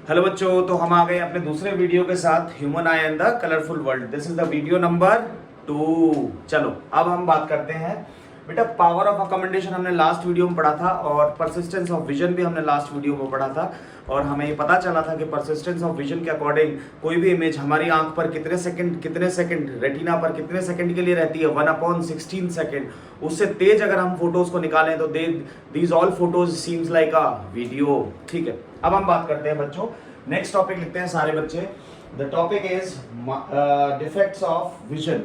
Hello बच्चों, तो हम आ गए अपने दूसरे वीडियो के साथ human I and the colourful world. This is the video number 2। चलो अब हम बात करते हैं बेटा, पावर ऑफ अकोमोडेशन हमने लास्ट वीडियो में पढ़ा था और परसिस्टेंस ऑफ विजन भी हमने लास्ट वीडियो में पढ़ा था। और हमें ये पता चला था कि परसिस्टेंस ऑफ विजन के अकॉर्डिंग कोई भी इमेज हमारी आंख पर कितने सेकंड रेटिना पर कितने सेकंड के लिए रहती है, 1/16 सेकंड। उससे तेज अगर हम फोटोज को निकालें तो these all photos seems like a video. ठीक है, अब हम बात करते हैं बच्चों, नेक्स्ट टॉपिक लिखते हैं सारे बच्चे। The topic is defects of vision.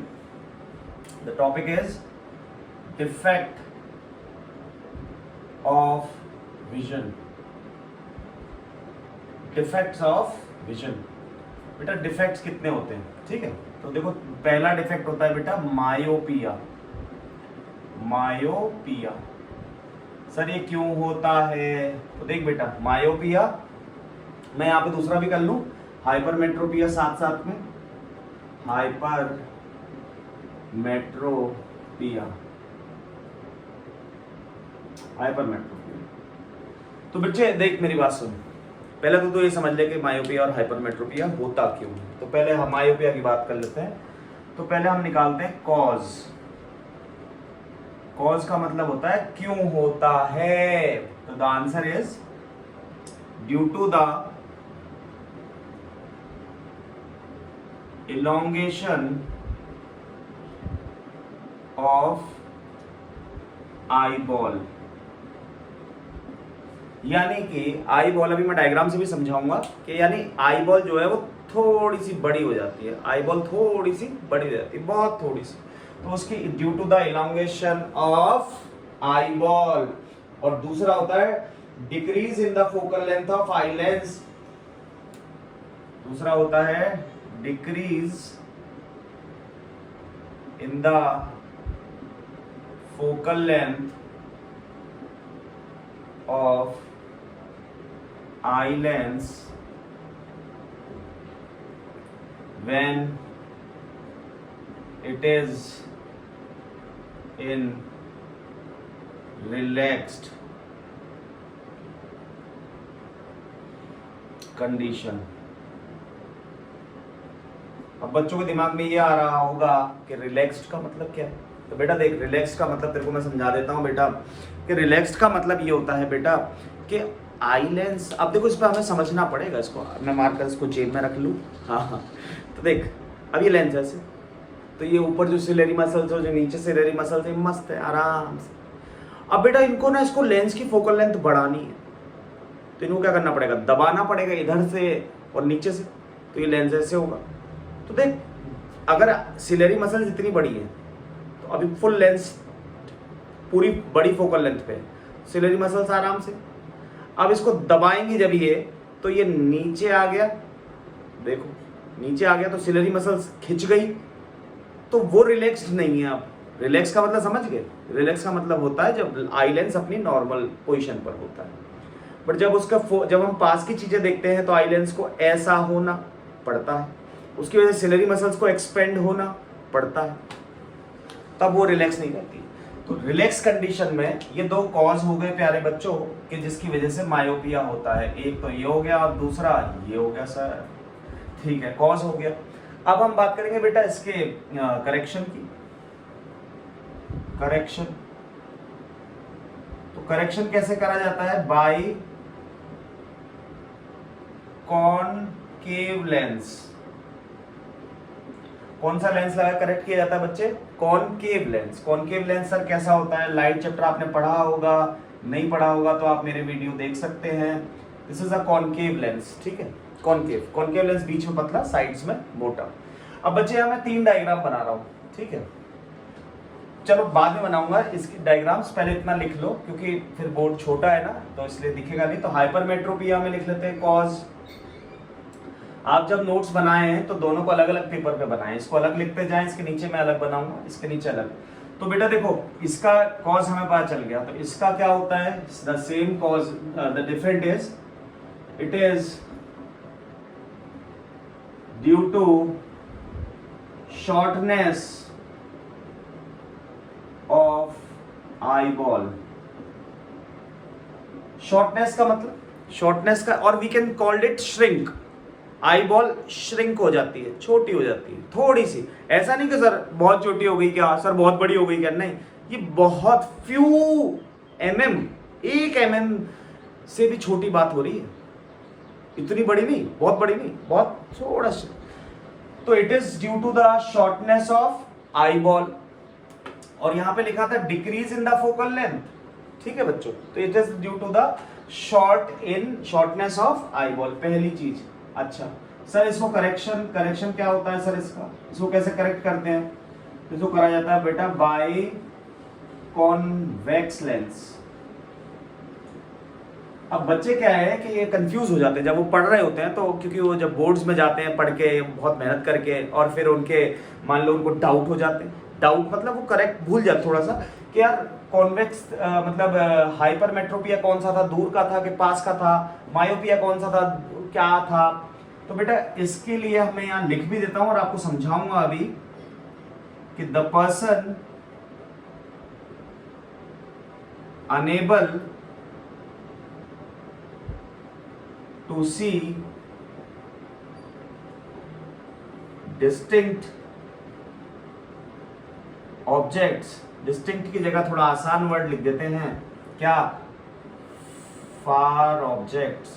The topic is defect of vision. Defects of vision. बेटा डिफेक्ट्स कितने होते हैं? ठीक है, तो देखो पहला डिफेक्ट होता है बेटा मायोपिया। मायोपिया सर ये क्यों होता है? तो देख बेटा, मायोपिया मैं यहाँ पे दूसरा भी कर लूं, हाइपरमेट्रोपिया साथ साथ में, हाइपरमेट्रोपिया। तो बच्चे देख मेरी बात सुन, पहले तो ये समझ ले कि मायोपिया और हाइपरमेट्रोपिया होता क्यों है। तो पहले हम मायोपिया की बात कर लेते हैं। तो पहले हम निकालते हैं कॉज। कॉज का मतलब होता है क्यों होता है। तो the answer is due to the elongation of eyeball। यानी कि आई बॉल, अभी मैं डायग्राम से भी समझाऊंगा कि यानी आई बॉल जो है वो थोड़ी सी बड़ी हो जाती है। आई बॉल थोड़ी सी बड़ी हो जाती है, बहुत थोड़ी सी। तो उसकी due to the elongation of eyeball. और दूसरा होता है decrease in the focal length of eye lens. दूसरा होता है decrease in the focal length of eye lens when it is in relaxed condition। अब बच्चों के दिमाग में ये आ रहा होगा कि रिलैक्स्ड का मतलब क्या है। तो बेटा देख, रिलैक्स्ड का मतलब तेरे को मैं समझा देता हूँ बेटा, कि रिलैक्स्ड का मतलब ये होता है बेटा कि आई लेंस। अब देखो इस पर हमें समझना पड़ेगा, इसको मैं मारकर इसको जेब में रख लूँ। हाँ, तो देख अब ये लेंस ऐसे, तो ये ऊपर जो सिलेरी मसल्स हो, जो नीचे सिलेरी मसल्स है, मस्त है आराम से। अब बेटा इनको ना, इसको लेंस की फोकल लेंथ बढ़ानी है, तो इनको क्या करना पड़ेगा? दबाना पड़ेगा इधर से और नीचे से, तो ये लेंस ऐसे होगा। तो देख, अगर सिलेरी मसल इतनी बड़ी है तो अभी फुल लेंस पूरी बड़ी फोकल लेंथ पे, सिलेरी मसल्स आराम से। अब इसको दबाएंगे जब ये, तो ये नीचे आ गया, देखो नीचे आ गया, तो सिलेरी मसल्स खिंच गई, तो वो रिलैक्स्ड नहीं है। अब रिलैक्स का मतलब समझ गए? रिलैक्स का मतलब होता है जब आई लेंस अपनी नॉर्मल पोजीशन पर होता है। बट जब हम पास की चीजें देखते हैं तो आई लेंस को ऐसा होना पड़ता है, उसकी वजह से सिलेरी मसल्स को एक्सपेंड होना पड़ता है, तब वो रिलैक्स नहीं करती। तो रिलैक्स कंडीशन में ये दो कॉज हो गए प्यारे बच्चों, कि जिसकी वजह से मायोपिया होता है। एक तो ये हो गया और दूसरा ये हो गया सर। ठीक है, कॉज हो गया। अब हम बात करेंगे बेटा इसके करेक्शन की। करेक्शन, तो करेक्शन कैसे करा जाता है? By concave lens. कौन सा लेंस लगा करेक्ट किया जाता है बच्चे? Concave lens. Concave lens sir कैसा होता है? लाइट चैप्टर आपने पढ़ा होगा, नहीं पढ़ा होगा तो आप मेरे वीडियो देख सकते हैं। This is a concave lens. ठीक है, कॉनकेव लेंस बीच में पतला, साइड्स में मोटा। अब बच्चे यहाँ मैं 3 डायग्राम बना रहा हूँ। ठीक है, चलो बाद में बनाऊंगा इसकी डायग्राम्स, पहले इतना लिख लो क्योंकि फिर बोर्ड छोटा है ना, तो इसलिए दिखेगा नहीं। तो हाइपरमेट्रोपिया में लिख लेते हैं कॉज। आप जब नोट्स बनाए हैं तो दोनों को अलग अलग पेपर पे बनाएं, इसको अलग लिखते जाएं, इसके नीचे मैं अलग बनाऊंगा, इसके नीचे अलग। तो बेटा देखो, इसका कॉज हमें पता चल गया, तो इसका क्या होता है? The same cause, the different is it is due to shortness of eyeball. Shortness का मतलब शॉर्टनेस का, और we can called it shrink. Eyeball shrink हो जाती है, छोटी हो जाती है थोड़ी सी। ऐसा नहीं कि सर बहुत छोटी हो गई क्या, सर बहुत बड़ी हो गई क्या, नहीं, ये बहुत फ्यू mm, 1 mm से भी छोटी बात हो रही है, इतनी बड़ी नहीं, बहुत बड़ी नहीं, बहुत थोड़ा सा। तो it is due to the shortness of eyeball, और यहां पे लिखा था decrease in the focal length, ठीक है बच्चों। तो it is due to the shortness of eyeball, पहली चीज। अच्छा सर इसको करेक्शन क्या होता है सर, इसको कैसे करेक्ट करते हैं? इसको करा जाता है बेटा बाय कॉन्वेक्स लेंस। अब बच्चे क्या है कि ये कंफ्यूज हो जाते हैं जब वो पढ़ रहे होते हैं, तो क्योंकि वो जब बोर्ड्स में जाते हैं पढ़ के बहुत मेहनत करके, और फिर उनके मान लो उनको डाउट हो जाते हैं, डाउट मतलब वो करेक्ट भूल जाते थोड़ा सा कि यार कॉन्वेक्स मतलब हाइपरमेट्रोपिया कौन सा था, दूर का था कि पास का था, मायोपिया कौन सा था, क्या था। तो बेटा इसके लिए मैं यहाँ लिख भी देता हूँ और आपको समझाऊंगा अभी कि the person unable to see distinct objects, distinct की जगह थोड़ा आसान वर्ड लिख देते हैं, क्या, far objects।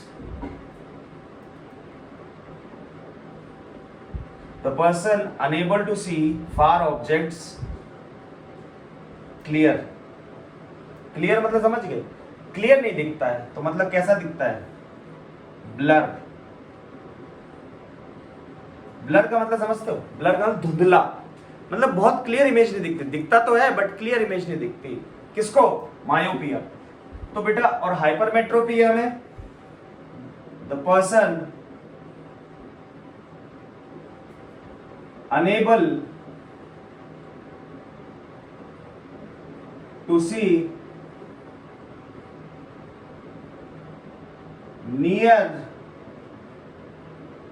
The person unable to see far objects clear, clear मतलब समझ गए, clear नहीं दिखता है तो मतलब कैसा दिखता है, ब्लर। ब्लर का मतलब समझते हो, ब्लर का मतलब धुंधला, मतलब बहुत क्लियर इमेज नहीं दिखती, दिखता तो है बट क्लियर इमेज नहीं दिखती। किसको, मायोपिया। तो बेटा और हाइपरमेट्रोपिया में the person unable to see near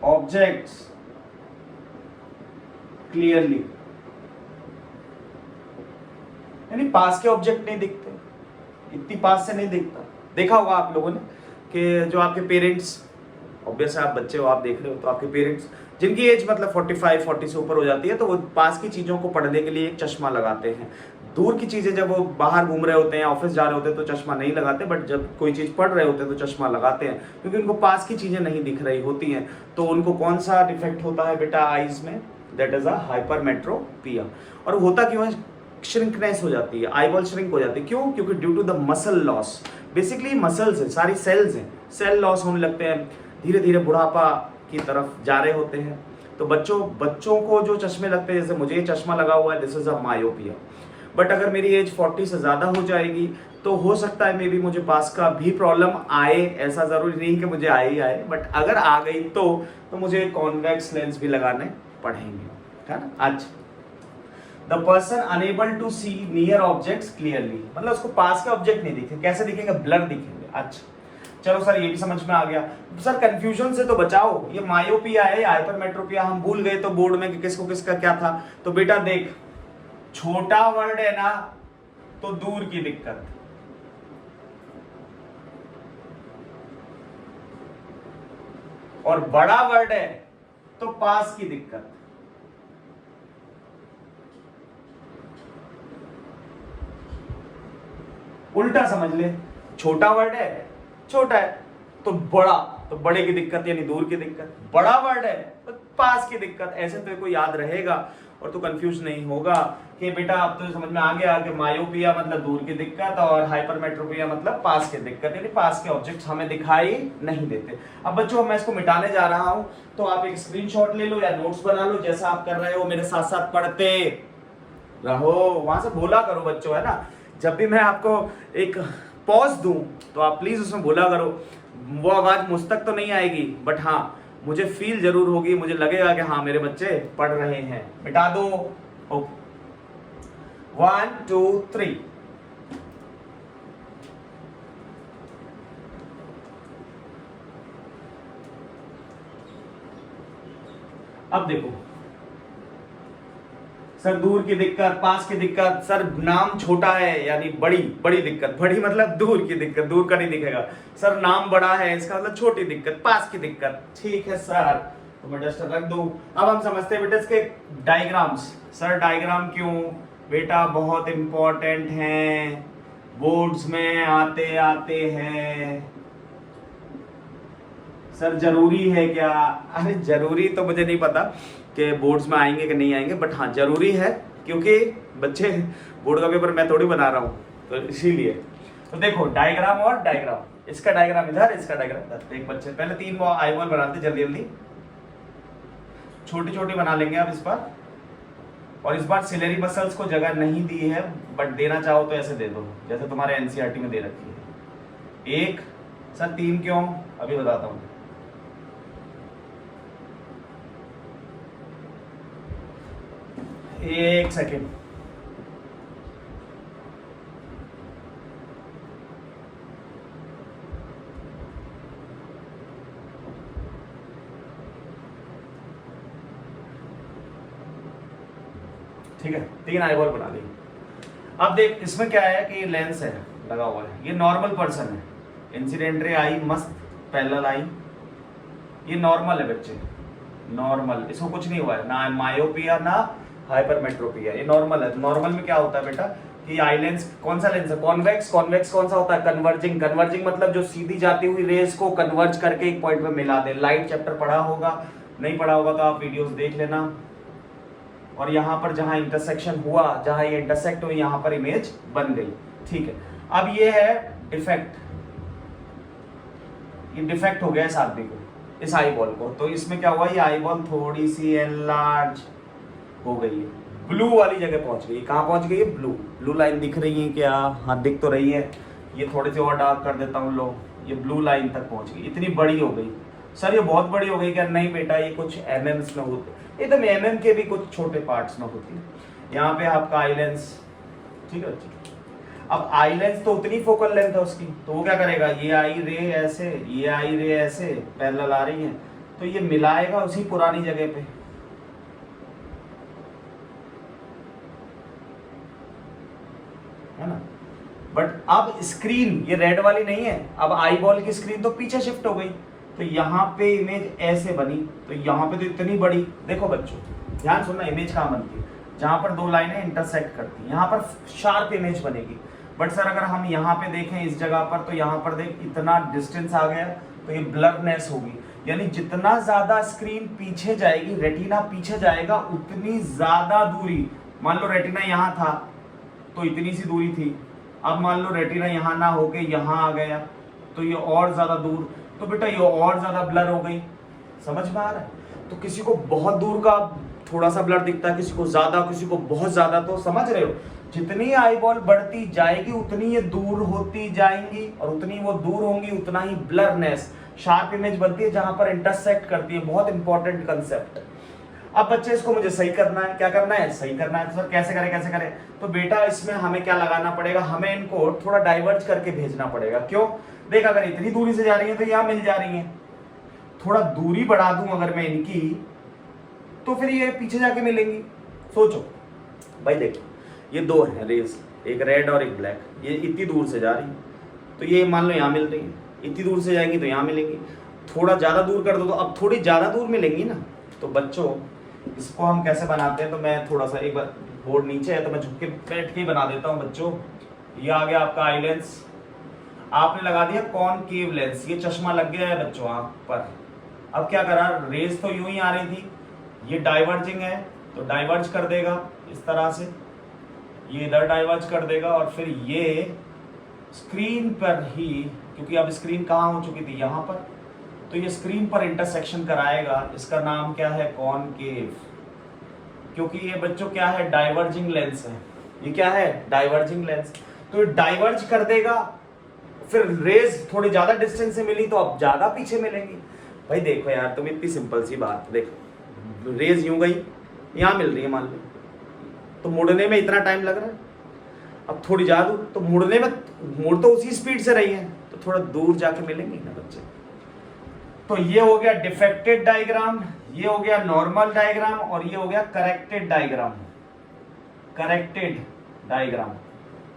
objects clearly, यानी पास के ऑब्जेक्ट नहीं दिखते, इतनी पास से नहीं दिखता। देखा होगा आप लोगों ने कि जो आपके पेरेंट्स, ऑब्वियस आप बच्चे हो, आप देख रहे हो, तो आपके पेरेंट्स जिनकी एज मतलब 45-40 से ऊपर हो जाती है, तो वो पास की चीजों को पढ़ने के लिए एक चश्मा लगाते हैं। दूर की चीजें जब वो बाहर घूम रहे होते हैं, ऑफिस जा रहे होते हैं, तो चश्मा नहीं लगाते, बट जब कोई चीज पढ़ रहे होते हैं तो चश्मा लगाते हैं, क्योंकि उनको पास की चीजें नहीं दिख रही होती हैं। तो उनको कौन सा डिफेक्ट होता है बेटा आईज में, दैट इज अ हाइपरमेट्रोपिया। और होता क्यों है, श्रिंकनेस हो जाती है, आई बॉल श्रिंक हो जाती है। क्यों? क्योंकि due to the muscle loss, basically muscles हैं, सारी सेल्स हैं, सेल लॉस होने लगते हैं, धीरे धीरे बुढ़ापा की तरफ जा रहे होते हैं। तो बच्चों को जो चश्मे लगते हैं, जैसे मुझे ये चश्मा लगा हुआ है, this is a myopia. But अगर मेरी एज 40 से ज़्यादा हो जाएगी तो हो सकता है मे बी मुझे पास का भी प्रॉब्लम आए, ऐसा ज़रूरी नहीं कि मुझे आए ही आए, बट अगर आ गई तो मुझे कॉन्वेक्स लेंस भी लगाने पड़ेंगे, है ना। अच्छा, the person unable to see near objects clearly, मतलब उसको पास के ऑब्जेक्ट नहीं दिखे, कैसे दिखेंगे, ब्लर दिखेंगे। अच्छा चलो सर ये भी समझ में आ गया। सर कंफ्यूजन से तो बचाओ, ये मायोपिया है, हाइपरमेट्रोपिया हम भूल गए तो बोर्ड में कि किसको किसका क्या था। तो बेटा देख, छोटा वर्ड है ना तो दूर की दिक्कत, और बड़ा वर्ड है तो पास की दिक्कत। उल्टा समझ ले, छोटा वर्ड है, छोटा है तो बड़ा, तो बड़े की दिक्कत यानी दूर की दिक्कत, बड़ा वर्ड है तो पास की दिक्कत। ऐसे तो को याद रहेगा और तो कंफ्यूज नहीं होगा कि बेटा अब तो समझ में आ गया कि मायोपिया मतलब दूर की दिक्कत और हाइपरमेट्रोपिया मतलब पास की दिक्कत, यानी पास के ऑब्जेक्ट्स हमें दिखाई नहीं देते। अब बच्चों मैं इसको मिटाने जा रहा हूं, तो आप एक स्क्रीनशॉट ले लो या नोट्स बना लो, जैसा आप कर रहे हो मेरे साथ साथ पढ़ते रहो, वहां से बोला करो बच्चों, है ना। जब भी मैं आपको एक पॉज दूं तो आप प्लीज उसमें बोला करो। वो आवाज मुझ तक तो नहीं आएगी, बट हाँ मुझे फील जरूर होगी, मुझे लगेगा कि हाँ मेरे बच्चे पढ़ रहे हैं। मिटा दो। 1 2 3। अब देखो, सर दूर की दिक्कत, पास की दिक्कत, सर नाम छोटा है यानी बड़ी बड़ी दिक्कत, बड़ी मतलब दूर की दिक्कत, दूर का नहीं दिखेगा। सर नाम बड़ा है इसका मतलब छोटी दिक्कत, पास की दिक्कत। ठीक है सर, तो मैं डस्टर रख दूं। अब हम समझते हैं बेटा इसके डायग्राम्स। सर डायग्राम क्यों बेटा बहुत इंपॉर्टेंट हैं, बोर्ड्स में आते आते हैं। सर जरूरी है क्या? अरे जरूरी तो मुझे नहीं पता कि बोर्ड्स में आएंगे कि नहीं आएंगे, बट हाँ जरूरी है, क्योंकि बच्चे बोर्ड का पेपर मैं थोड़ी बना रहा हूँ, तो इसीलिए। तो देखो डायग्राम और डायग्राम, इसका डायग्राम इधर, इसका डायग्राम इधर। एक बच्चे पहले 3 आई बॉल बनाते जल्दी जल्दी, छोटी छोटी बना लेंगे आप इस बार। और इस बार सिलेरी मसल्स को जगह नहीं दी है, बट देना चाहो तो ऐसे दे दो जैसे तुम्हारे एनसीईआरटी में दे रखी है। एक सर 3 क्यों, अभी बताता हूँ। एक सेकेंड, ठीक है 3 आई बॉल बना ली। अब देख इसमें क्या है कि लेंस है लगा हुआ है, ये नॉर्मल पर्सन है, इंसिडेंटरी आई मस्त पैरेलल आई, ये नॉर्मल है बच्चे, नॉर्मल, इसको कुछ नहीं हुआ है, ना मायोपिया ना हाइपरमेट्रोपिया, ये नॉर्मल है। नॉर्मल में क्या होता है बेटा कि आई लेंस, कौन सा लेंस है, कॉन्वेक्स। कॉन्वेक्स कौन सा होता है, कन्वर्जिंग। कन्वर्जिंग मतलब जो सीधी जाती हुई रेज को कन्वर्ज करके एक पॉइंट पे मिला दे। लाइट चैप्टर पढ़ा होगा, नहीं पढ़ा होगा तो आप वीडियोस देख लेना। और यहाँ पर जहां इंटरसेक्शन हुआ, जहां ये इंटरसेक्ट हुई, यहाँ पर इमेज बन गई। ठीक है, अब ये है डिफेक्ट, ये डिफेक्ट हो गया इस आदमी को, इस आई बॉल को। तो इसमें क्या हुआ, ये आई बॉल थोड़ी सी एनलार्ज हो गई है, ब्लू वाली जगह पहुंच गई। कहां पहुंच गई है, ब्लू। ब्लू लाइन दिख रही है क्या, हाँ दिख तो रही है। ये थोड़ी सी और डार्क कर देता हूँ, लो ये ब्लू लाइन तक पहुंच गई, इतनी बड़ी हो गई। सर ये बहुत बड़ी हो गई क्या, नहीं बेटा ये कुछ एमएम्स में होती, एकदम एमएम के भी कुछ छोटे पार्ट्स में होती है। यहाँ पे आपका आई लेंस, ठीक है बच्चे। अब आई लेंस तो उतनी फोकल लेंथ है उसकी, तो वो क्या करेगा, ये आई रे ऐसे, ये आई रे ऐसे पैरेलल आ रही है, तो ये मिलाएगा उसी पुरानी जगह पे। है ना, बट अब स्क्रीन ये रेड वाली नहीं है, अब आई बॉल की स्क्रीन तो पीछे शिफ्ट हो गई, तो यहाँ पे इमेज ऐसे बनी, तो यहाँ पे तो इतनी बड़ी, देखो बच्चों ध्यान सुनना, इमेज कहाँ बनती है, जहाँ पर 2 लाइनें इंटरसेक्ट करती हैं, यहाँ पर शार्प इमेज बनेगी। बट सर अगर हम यहाँ पे देखें इस जगह पर, तो यहाँ पर देख इतना डिस्टेंस आ गया, तो ये ब्लरनेस होगी, यानी जितना ज्यादा स्क्रीन पीछे जाएगी, रेटिना पीछे जाएगा, उतनी ज्यादा दूरी, मान लो रेटिना यहाँ था तो इतनी सी दूरी थी, अब मान लो रेटिना यहाँ ना होके यहाँ आ गया तो ये और ज्यादा दूर, तो बेटा ये और ज्यादा ब्लर हो गई। समझ में आ रहा है? तो किसी को बहुत दूर का थोड़ा सा ब्लर दिखता है, किसी को ज्यादा, किसी को बहुत ज्यादा, तो समझ रहे हो जितनी आई बॉल बढ़ती जाएगी उतनी ये दूर होती जाएंगी, और उतनी वो दूर होंगी उतना ही ब्लरनेस, शार्प इमेज बनती है जहां पर इंटरसेक्ट करती है। बहुत इंपॉर्टेंट कंसेप्ट। अब बच्चे इसको मुझे सही करना है, क्या करना है, सही करना है। तो सर कैसे करें, कैसे करें, तो बेटा इसमें हमें क्या लगाना पड़ेगा, हमें इनको थोड़ा डाइवर्ज करके भेजना पड़ेगा। क्यों, देख अगर इतनी दूरी से जा रही है तो यहाँ मिल जा रही है, थोड़ा दूरी बढ़ा दूं अगर मैं इनकी, तो फिर ये पीछे जाके मिलेंगी। सोचो भाई, देखो ये 2 है रेस, एक रेड और एक ब्लैक, ये इतनी दूर से जा रही है, तो ये मान लो यहाँ मिल रही है, इतनी दूर से जाएंगी तो यहाँ मिलेंगी, थोड़ा ज़्यादा दूर कर दो तो अब थोड़ी ज़्यादा दूर मिलेंगी ना। तो बच्चों इसको हम कैसे बनाते हैं, तो मैं थोड़ा सा, एक बार बोर्ड नीचे है तो मैं झुक के बैठ के बना देता हूँ बच्चों। ये आ गया आपका आई लेंस, आपने लगा दिया कॉनकेव लेंस, ये चश्मा लग गया है बच्चों आँख पर। अब क्या करा, रेज तो यूं ही आ रही थी, ये डाइवर्जिंग है तो डाइवर्ज कर देगा इस तरह से, ये इधर डाइवर्ज कर देगा, और फिर ये स्क्रीन पर ही, क्योंकि अब स्क्रीन कहाँ हो चुकी थी, यहाँ पर, तो ये स्क्रीन पर इंटरसेक्शन कराएगा। इसका नाम क्या है, कॉनकेव, क्योंकि ये बच्चों क्या है, डाइवर्जिंग लेंस है। ये क्या है, डाइवर्जिंग लेंस, तो ये डाइवर्ज कर देगा, फिर रेज थोड़ी ज्यादा डिस्टेंस से मिली तो अब ज्यादा पीछे मिलेंगी। भाई देखो यार, तुम इतनी सिंपल सी बात देखो, रेज यूं गई, यहाँ मिल रही है मान लो, तो मुड़ने में इतना टाइम लग रहा है, अब थोड़ी ज्यादा तो मुड़ने में, मुड़ तो उसी स्पीड से रही है, तो थोड़ा दूर जाके मिलेंगी ना बच्चे। तो ये हो गया डिफेक्टेड डायग्राम, ये हो गया नॉर्मल डायग्राम, और ये हो गया करेक्टेड डायग्राम। करेक्टेड डायग्राम,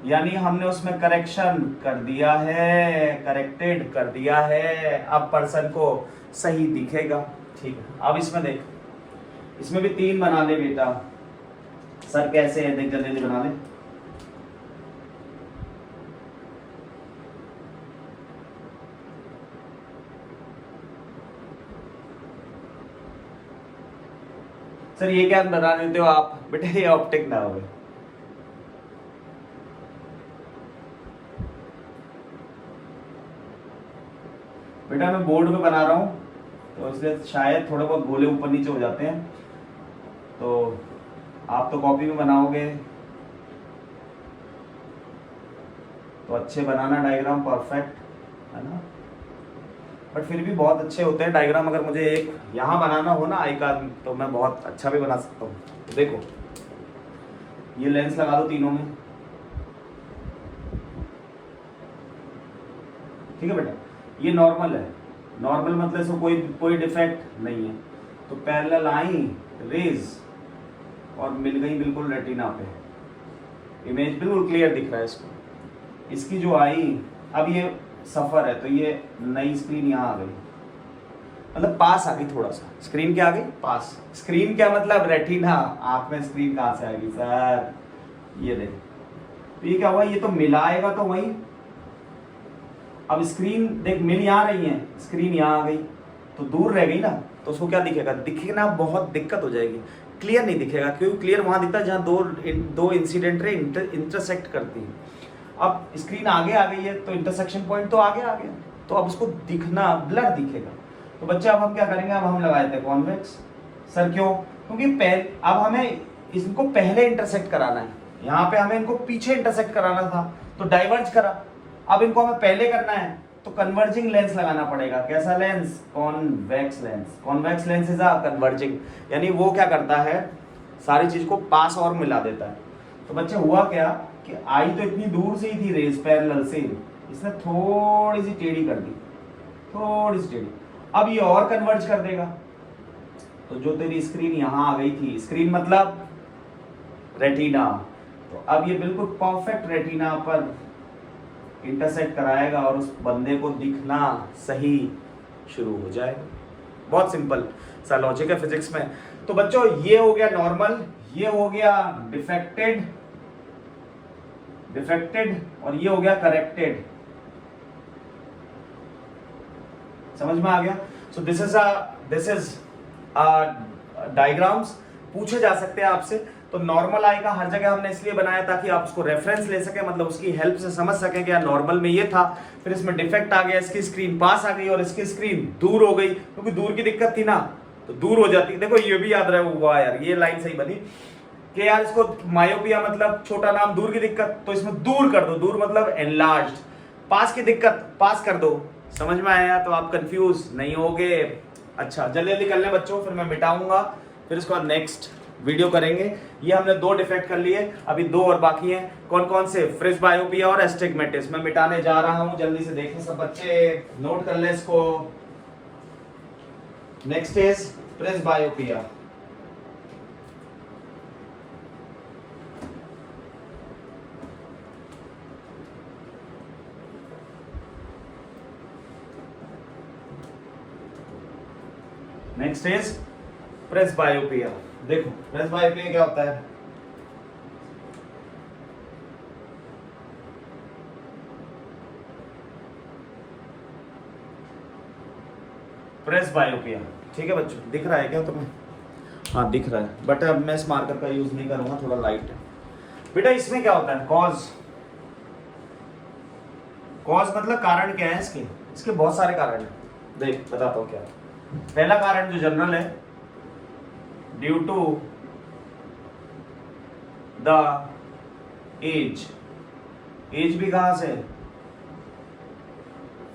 यानी हमने उसमें करेक्शन कर दिया है, करेक्टेड कर दिया है, अब पर्सन को सही दिखेगा। ठीक है, अब इसमें देख, इसमें भी 3 बना ले बेटा। सर कैसे है देख, जल्दी जल्दी बना ले। सर ये क्या बता देते हो आप बेटा, ये ऑप्टिक ना हो। बेटा मैं बोर्ड पे बना रहा हूँ तो इसलिए शायद थोड़े बहुत गोले ऊपर नीचे हो जाते हैं, तो आप तो कॉपी में बनाओगे तो अच्छे बनाना डायग्राम, परफेक्ट है ना। बट फिर भी बहुत अच्छे होते हैं डायग्राम। अगर मुझे एक यहाँ बनाना हो ना आई का, तो मैं बहुत अच्छा भी बना सकता हूँ। तो देखो ये लेंस लगा दो तीनों में, ठीक है बेटा। ये नॉर्मल है, नॉर्मल मतलब इसमें कोई डिफेक्ट नहीं है। तो पैरेलल आई रेज और मिल गई बिल्कुल रेटिना पे, इमेज बिल्कुल क्लियर दिख रहा है इसको। इसकी जो आई, अब ये सफर है तो ये नई स्क्रीन यहाँ आ गई, मतलब पास आ गई थोड़ा सा। स्क्रीन क्या आ गई? पास। स्क्रीन क्या मतलब? रेटिना। आंख में स्क्रीन कहाँ से आएगी सर? ये देख, तो ये क्या हुआ, ये तो मिलाएगा तो वही। अब स्क्रीन देख, मिल यहाँ रही है, स्क्रीन यहाँ आ गई तो दूर रह गई ना, तो उसको क्या दिखेगा? दिखना बहुत दिक्कत हो जाएगी, क्लियर नहीं दिखेगा, क्योंकि क्लियर वहां दिखता है जहाँ दो इंसिडेंट रे इंटरसेक्ट करती है। अब स्क्रीन आगे आ गई है तो इंटरसेक्शन पॉइंट तो आगे आ गया, तो अब उसको दिखना ब्लर दिखेगा। तो बच्चे अब हम क्या करेंगे, अब हम लगाए थे कॉन्वेक्स। सर क्यों? क्योंकि अब हमें इनको पहले इंटरसेक्ट कराना है, यहाँ पे हमें इनको पीछे इंटरसेक्ट कराना था तो डाइवर्ज करा, अब इनको हमें पहले करना है तो कन्वर्जिंग लेंस लगाना पड़ेगा। कैसा lens? Convex lens. Convex lens is a converging, यानी वो क्या करता है, सारी चीज को पास और मिला देता है। तो बच्चे हुआ क्या कि आई तो इतनी दूर से ही थी रेज पैरेलल से, इसने थोड़ी सी टेढ़ी कर दी, थोड़ी सी टेढ़ी। अब ये और कन्वर्ज कर देगा, तो जो तेरी स्क्रीन यहां आ गई थी, स्क्रीन मतलब रेटिना, तो अब ये बिल्कुल परफेक्ट रेटिना पर इंटरसेक्ट कराएगा और उस बंदे को दिखना सही शुरू हो जाएगा। बहुत सिंपल सा लॉजिक है फिजिक्स में। तो बच्चों ये हो गया नॉर्मल, ये हो गया डिफेक्टेड, और ये हो गया करेक्टेड। समझ में आ गया? सो दिस इज डायग्राम्स पूछे जा सकते हैं आपसे। तो नॉर्मल आई का हर जगह हमने इसलिए बनाया ताकि आप उसको रेफरेंस ले सके, मतलब उसकी हेल्प से समझ सकें कि यार नॉर्मल में ये था, फिर इसमें डिफेक्ट आ गया, इसकी स्क्रीन पास आ गई और इसकी स्क्रीन दूर हो गई, क्योंकि दूर की दिक्कत थी ना, तो दूर हो जाती। देखो ये भी याद रहे, हुआ यार ये लाइन सही बनी कि यार इसको मायोपिया मतलब छोटा नाम, दूर की दिक्कत, तो इसमें दूर कर दो, दूर मतलब एनलार्ज्ड, पास की दिक्कत पास कर दो। समझ में आया? तो आप कंफ्यूज नहीं होगे। अच्छा जल्दी जल्दी कर लें बच्चों, फिर मैं मिटाऊंगा, फिर इसके बाद नेक्स्ट वीडियो करेंगे। ये हमने 2 डिफेक्ट कर लिए, अभी 2 और बाकी हैं। कौन कौन से? फ्रिज बायोपिया और एस्टिग्मेटिस। मैं मिटाने जा रहा हूं, जल्दी से देखें सब बच्चे, नोट कर ले इसको। नेक्स्ट इज फ्रिज बायोपिया। Next is presbyopia. देखो प्रेसबायोपिया क्या होता है? प्रेसबायोपिया, ठीक है बच्चों, दिख रहा है क्या तुम्हें? हाँ दिख रहा है, बट अब मैं इस मार्कर का यूज नहीं करूंगा, थोड़ा लाइट है। बेटा इसमें क्या होता है? कॉज। कॉज मतलब कारण क्या है इसके? इसके बहुत सारे कारण हैं, देख बताता हूँ क्या। पहला कारण जो जनरल है, due to the age. Age भी कहां से?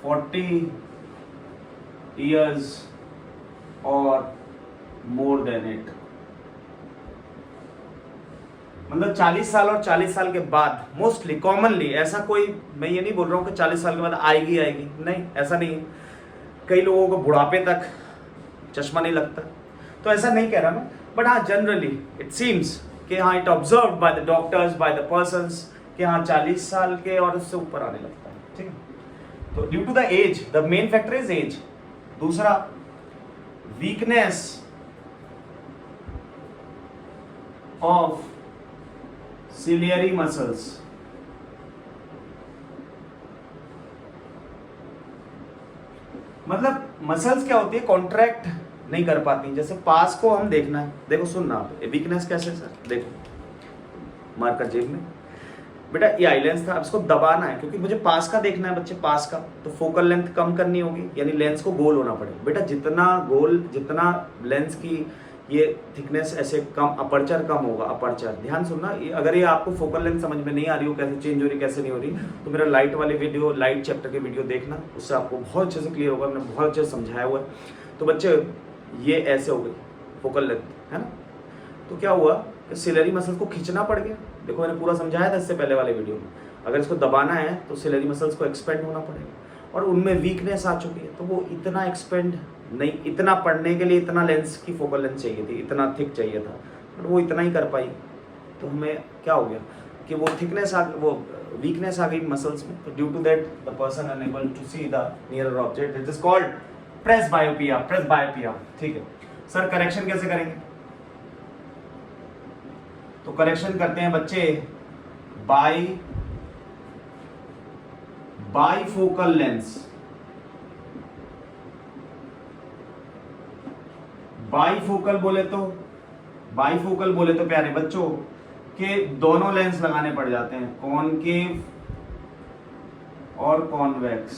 40 years और मोर देन इट, मतलब 40 साल और 40 साल के बाद मोस्टली कॉमनली, ऐसा कोई मैं ये नहीं बोल रहा हूं कि 40 साल के बाद आएगी, नहीं, ऐसा नहीं है। कई लोगों को बुढ़ापे तक चश्मा नहीं लगता, तो ऐसा नहीं कह रहा मैं, बट हाँ जनरली इट सीम्स कि हाँ it observe by the doctors by the persons कि हाँ 40 साल के और उससे ऊपर आने लगता है, ठीक है। तो due to the age, the main factor is age. दूसरा, वीकनेस ऑफ सिलियरी मसल्स, मतलब मसल्स क्या होती है, कॉन्ट्रैक्ट नहीं कर पाती। जैसे पास को हम देखना है, देखो सुनना आप, वीकनेस कैसे सर, देखो मार्कर जेब में बेटा, ये आई लेंस था, इसको दबाना है क्योंकि मुझे पास का देखना है बच्चे, पास का, तो फोकल लेंथ कम करनी होगी, यानी लेंस को गोल होना पड़ेगा बेटा। जितना गोल, जितना लेंस की ये थिकनेस ऐसे कम, अपर्चर कम होगा, अपर्चर, ध्यान सुनना। अगर ये आपको फोकल लेंथ समझ में नहीं आ रही हो, कैसे चेंज हो रही कैसे नहीं हो रही, तो मेरा लाइट वाले वीडियो, लाइट चैप्टर के वीडियो देखना, उससे आपको बहुत अच्छे से क्लियर होगा, मैंने बहुत अच्छे से समझाया हुआ है। तो बच्चे ये ऐसे हो गई फोकल लेंथ, है ना। तो क्या हुआ कि सिलेरी मसल्स को खींचना पड़ गया। देखो मैंने पूरा समझाया था इससे पहले वाले वीडियो में, अगर इसको दबाना है तो सिलेरी मसल्स को एक्सपेंड होना पड़ेगा, और उनमें वीकनेस आ चुकी है, तो वो इतना एक्सपेंड नहीं, इतना पढ़ने के लिए इतना लेंस की फोकल लेंथ चाहिए थी, इतना थिक चाहिए था, पर वो इतना ही कर पाई। तो हमें क्या हो गया कि वो थिकनेस वो वीकनेस आ गई मसल्स में। तो due to that the person unable to see the nearer object, it is called presbyopia, presbyopia, ठीक है। सर करेक्शन कैसे करेंगे? तो करेक्शन करते हैं बच्चे बाईफोकल लेंस। बाईफोकल बोले तो प्यारे बच्चों के दोनों लेंस लगाने पड़ जाते हैं, कॉनकेव और कॉन्वेक्स।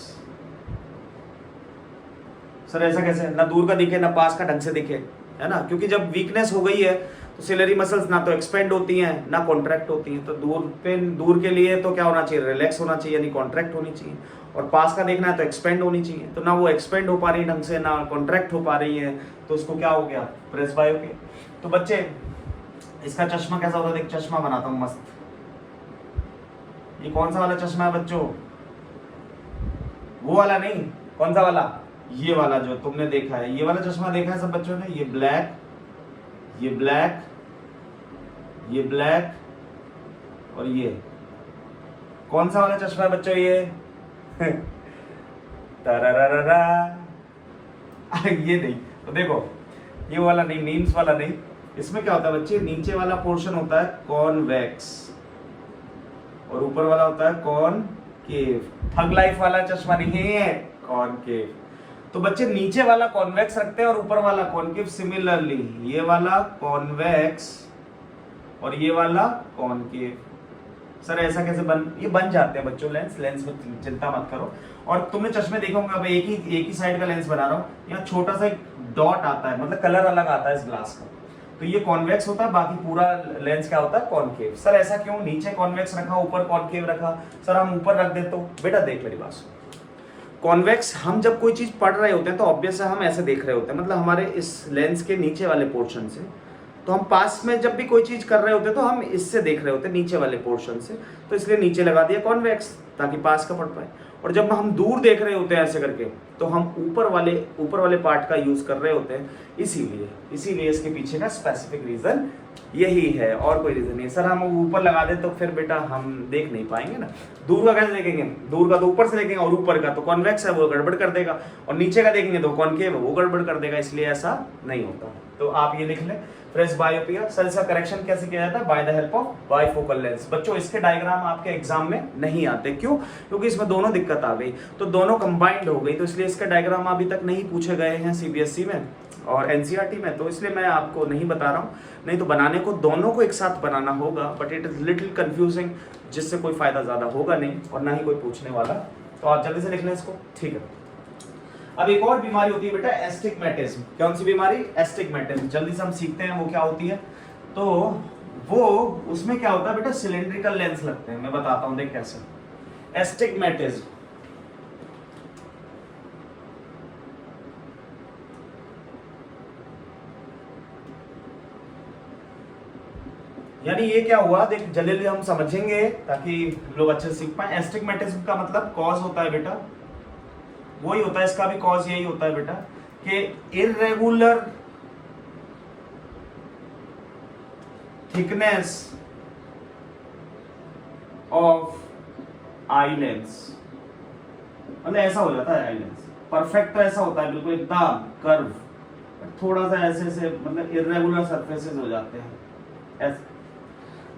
सर ऐसा कैसे, ना दूर का दिखे ना पास का ढंग से दिखे, है ना, क्योंकि जब वीकनेस हो गई है तो सिलेरी मसल्स ना तो एक्सपेंड होती हैं ना कॉन्ट्रैक्ट होती हैं। तो दूर के लिए तो क्या होना चाहिए, रिलैक्स होना चाहिए, यानी कॉन्ट्रैक्ट होनी चाहिए, और पास का देखना है तो एक्सपेंड होनी चाहिए। तो ना वो एक्सपेंड हो पा रही ढंग से, ना कॉन्ट्रैक्ट हो पा रही है, तो उसको क्या हो गया, प्रेसबायोपिया। तो बच्चे इसका चश्मा कैसा होता है, देख चश्मा बनाता हूँ मस्त। ये कौन सा वाला चश्मा है बच्चों, वो वाला नहीं, कौन सा वाला, ये वाला जो तुमने देखा है, ये वाला चश्मा देखा है सब बच्चों ने, ये ब्लैक, ये ब्लैक, ये ब्लैक, और ये कौन सा वाला चश्मा है बच्चों, ये तररररा ये नहीं। तो देखो ये वाला नहीं, मीम्स वाला नहीं, इसमें क्या होता है बच्चे, नीचे वाला पोर्शन होता है कॉन्वेक्स और ऊपर वाला होता है कॉनकेव। थग लाइफ वाला चश्मा नहीं है, कॉनकेव। तो बच्चे नीचे वाला कॉन्वेक्स रखते हैं और ऊपर वाला कॉनकेव। सिमिलरली ये वाला कॉन्वेक्स और ये वाला कॉनकेव। सर ऐसा कैसे ये बन जाते हैं बच्चों लेंस में चिंता मत करो। और तुमने चश्मे देखा होंगे, अब एक ही साइड का लेंस बना रहा हूँ, यहाँ छोटा सा एक डॉट आता है, मतलब कलर अलग आता है इस ग्लास का, तो ये कॉन्वेक्स होता है, बाकी पूरा लेंस क्या होता है, कॉनकेव। सर ऐसा क्यों, नीचे कॉन्वेक्स रखा ऊपर कॉनकेव रखा, सर हम ऊपर रख देते हो। बेटा देख मेरी बात सुन, कॉन्वेक्स हम जब कोई चीज पढ़ रहे होते हैं तो ऑब्वियस है हम ऐसे देख रहे होते हैं, मतलब हमारे इस लेंस के नीचे वाले पोर्शन से, तो हम पास में जब भी कोई चीज कर रहे होते हैं तो हम इससे देख रहे होते हैं, नीचे वाले पोर्शन से, तो इसलिए नीचे लगा दिया कॉन्वेक्स ताकि पास का पढ़ पाए। और जब हम दूर देख रहे होते हैं ऐसे करके, तो हम ऊपर वाले पार्ट का यूज कर रहे होते हैं, इसीलिए इसके पीछे का स्पेसिफिक रीजन यही है, और कोई रीजन नहीं। सर हम ऊपर लगा दे तो फिर बेटा हम देख नहीं पाएंगे ना, दूर का कैसे देखेंगे, दूर का तो ऊपर से देखेंगे, और ऊपर का तो कॉन्वेक्स है वो गड़बड़ कर देगा, और नीचे का देखेंगे तो कॉनकेव है वो गड़बड़ कर देगा, इसलिए ऐसा नहीं होता। तो आप ये लिख लें, प्रेसबायोपिया। सर इसका करेक्शन कैसे किया जाता है, by the help of bifocal lens. बच्चों इसके डायग्राम आपके एग्जाम में नहीं आते, क्यों, क्योंकि इसमें दोनों दिक्कत आ गई, तो दोनों कंबाइंड हो गई, तो इसलिए इसके डायग्राम अभी तक नहीं पूछे गए हैं सीबीएसई में और एनसीईआरटी में, तो इसलिए मैं आपको नहीं बता रहा हूँ। नहीं तो बनाने को दोनों को एक साथ बनाना होगा, but it is little confusing, जिससे कोई फायदा ज्यादा होगा नहीं और ना ही कोई पूछने वाला। तो आप जल्दी से लिख लें इसको, ठीक है। अब एक और बीमारी होती है बेटा, एस्टिग्मेटिज्म। कौन सी बीमारी, एस्टिग्मेटिज्म। जल्दी से हम सीखते हैं वो क्या होती है। तो वो उसमें क्या होता है बेटा, सिलिंड्रिकल लेंस लगते हैं, मैं बताता हूं देख कैसे। एस्टिग्मेटिज्म यानी ये क्या हुआ, देख जल्दी हम समझेंगे ताकि लोग अच्छे से सीख पाए। एस्टिग्मेटिज्म का मतलब कॉज होता है बेटा, वही होता है, इसका भी कॉज यही होता है बेटा कि irregular thickness of eye lens, मतलब ऐसा हो जाता है आई लेंस। परफेक्ट तो ऐसा होता है बिल्कुल एकदम कर्व, थोड़ा सा ऐसे से मतलब इरेगुलर सरफेसेस हो जाते हैं ऐसे।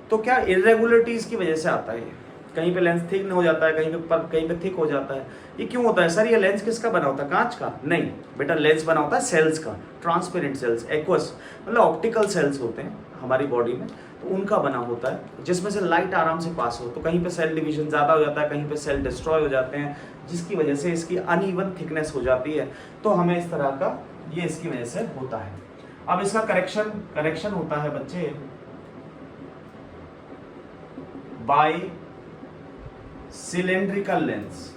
तो क्या इरेगुलरिटीज की वजह से आता है ये, कहीं पे लेंस थिक हो जाता है, कहीं पे थिक हो जाता है। ये क्यों होता है सर? ये लेंस किसका बना होता है? कांच का? नहीं बेटा, लेंस बना होता है सेल्स का, ट्रांसपेरेंट सेल्स, एक्वस मतलब ऑप्टिकल सेल्स होते हैं हमारी बॉडी में, तो उनका बना होता है, जिसमें से लाइट आराम से पास हो। तो कहीं पे सेल डिवीजन ज़्यादा हो जाता है, कहीं पे सेल डिस्ट्रॉय हो जाते हैं, जिसकी वजह से इसकी अनइवन थिकनेस हो जाती है। तो हमें इस तरह का ये इसकी वजह से होता है। अब इसका करेक्शन होता है बच्चे बाय सिलेंड्रिकल लेंस।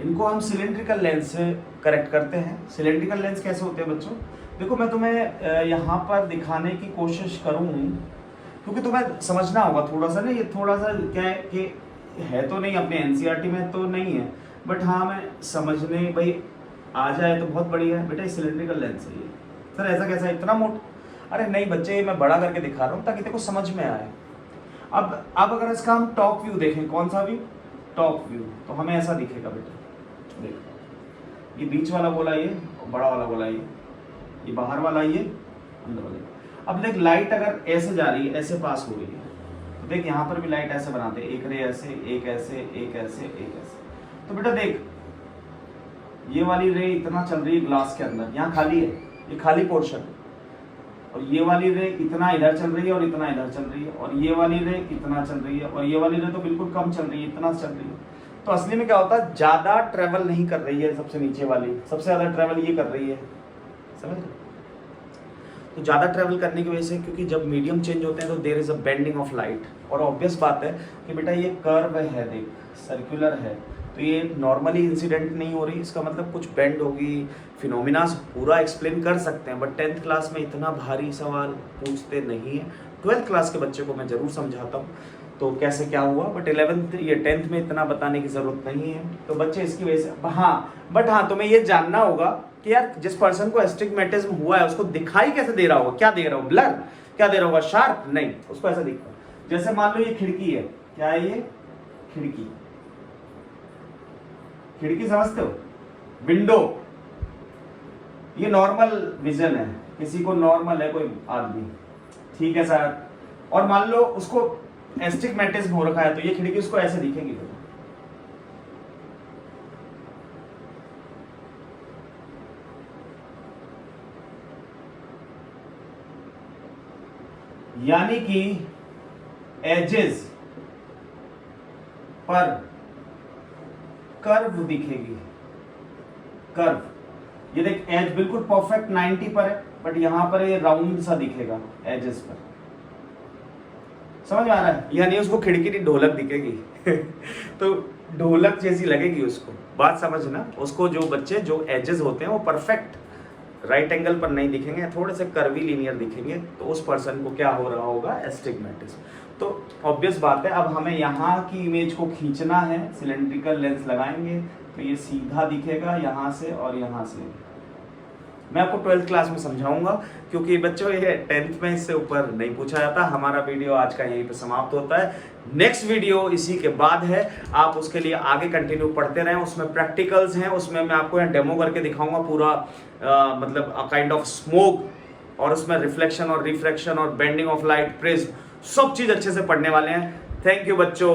इनको हम सिलेंड्रिकल लेंस से करेक्ट करते हैं। सिलेंड्रिकल लेंस कैसे होते हैं बच्चों? देखो मैं तुम्हें यहाँ पर दिखाने की कोशिश करूँ, क्योंकि तुम्हें समझना होगा थोड़ा सा ना, ये थोड़ा सा क्या है कि है तो नहीं अपने एनसीईआरटी में तो नहीं है, बट हाँ मैं समझने भाई आ जाए तो बहुत बढ़िया है। बेटा ये सिलेंड्रिकल लेंस है। ये सर ऐसा कैसा इतना मोटा? अरे नहीं बच्चे, मैं बड़ा करके दिखा रहा हूँ ताकि देखो समझ में आए। अब अगर इसका हम टॉप व्यू देखें, कौन सा व्यू? टॉप व्यू, तो हमें ऐसा दिखेगा बेटा। देखो ये बीच वाला गोला ये, बड़ा वाला गोला ये बाहर वाला ये, अंदर वाला। अब देख लाइट अगर ऐसे जा रही है, ऐसे पास हो रही है, तो देख यहाँ पर भी लाइट ऐसे बनाते हैं, एक रे ऐसे, एक ऐसे, एक ऐसे, एक ऐसे। तो बेटा देख ये वाली रे इतना चल रही है ग्लास के अंदर, यहाँ खाली है, ये खाली पोर्शन, और ये वाली रे इतना इधर चल रही है और इतना इधर चल रही है, और ये वाली रे इतना चल रही है, और ये वाली रे तो बिल्कुल कम चल रही है, इतना चल रही है। तो असली में क्या होता है, ज्यादा ट्रेवल नहीं कर रही है सबसे नीचे वाली, सबसे ज्यादा ट्रेवल ये कर रही है, समझ रहे? तो ज्यादा ट्रेवल करने की वजह से, क्योंकि जब मीडियम चेंज होते हैं तो there is a bending of light, और ऑब्वियस बात है कि बेटा ये कर्व है, देख सर्कुलर है, तो ये नॉर्मली इंसिडेंट नहीं हो रही, इसका मतलब कुछ बेंड होगी। फिनोमिना पूरा एक्सप्लेन कर सकते हैं, बट 10th क्लास में इतना भारी सवाल पूछते नहीं है। 12th क्लास के बच्चे को मैं ज़रूर समझाता हूँ तो कैसे क्या हुआ, बट 11th ये 10th में इतना बताने की ज़रूरत नहीं है। तो बच्चे इसकी वजह से हाँ, तुम्हें ये जानना होगा कि यार जिस पर्सन को एस्टिग्मेटिज्म हुआ है उसको दिखाई कैसे दे रहा होगा, क्या दे रहा होगा, ब्लर, क्या दे रहा होगा, शार्प? नहीं, उसको ऐसा दिखता है। जैसे मान लो ये खिड़की है, क्या है ये? खिड़की समझते हो? विंडो, ये नॉर्मल विजन है, किसी को नॉर्मल है कोई आदमी, ठीक है सर, और मान लो उसको एस्टिग्मेटिज्म हो रखा है, तो ये खिड़की उसको ऐसे दिखेगी। यानी कि एजेस पर कर्व दिखेगी, कर्व। ये देख एज बिल्कुल परफेक्ट 90 पर है, बट यहां पर ये राउंड सा दिखेगा एजेस पर, समझ में आ रहा है? यानी उसको खिड़की की ढोलक दिखेगी तो ढोलक जैसी लगेगी उसको, बात समझना। उसको जो बच्चे जो एजेस होते हैं वो परफेक्ट राइट एंगल पर नहीं दिखेंगे, थोड़े से कर्वी लीनियर दिखेंगे, तो उस पर्सन को क्या हो रहा होगा, एस्टिग्मेटिज्म। तो ऑब्वियस बात है, अब हमें यहाँ की इमेज को खींचना है, सिलेंड्रिकल लेंस लगाएंगे तो ये सीधा दिखेगा यहाँ से और यहाँ से। मैं आपको 12th क्लास में समझाऊंगा, क्योंकि बच्चों ये 10th में इससे ऊपर नहीं पूछा जाता। हमारा वीडियो आज का यहीं पे समाप्त होता है। नेक्स्ट वीडियो इसी के बाद है, आप उसके लिए आगे कंटिन्यू पढ़ते रहें। उसमें प्रैक्टिकल्स हैं, उसमें मैं आपको यहाँ डेमो करके दिखाऊंगा पूरा, मतलब काइंड ऑफ स्मोक, और उसमें रिफ्लेक्शन और रिफ्रैक्शन और बेंडिंग ऑफ लाइट, प्रिज्म, सब चीज़ अच्छे से पढ़ने वाले हैं। थैंक यू बच्चों।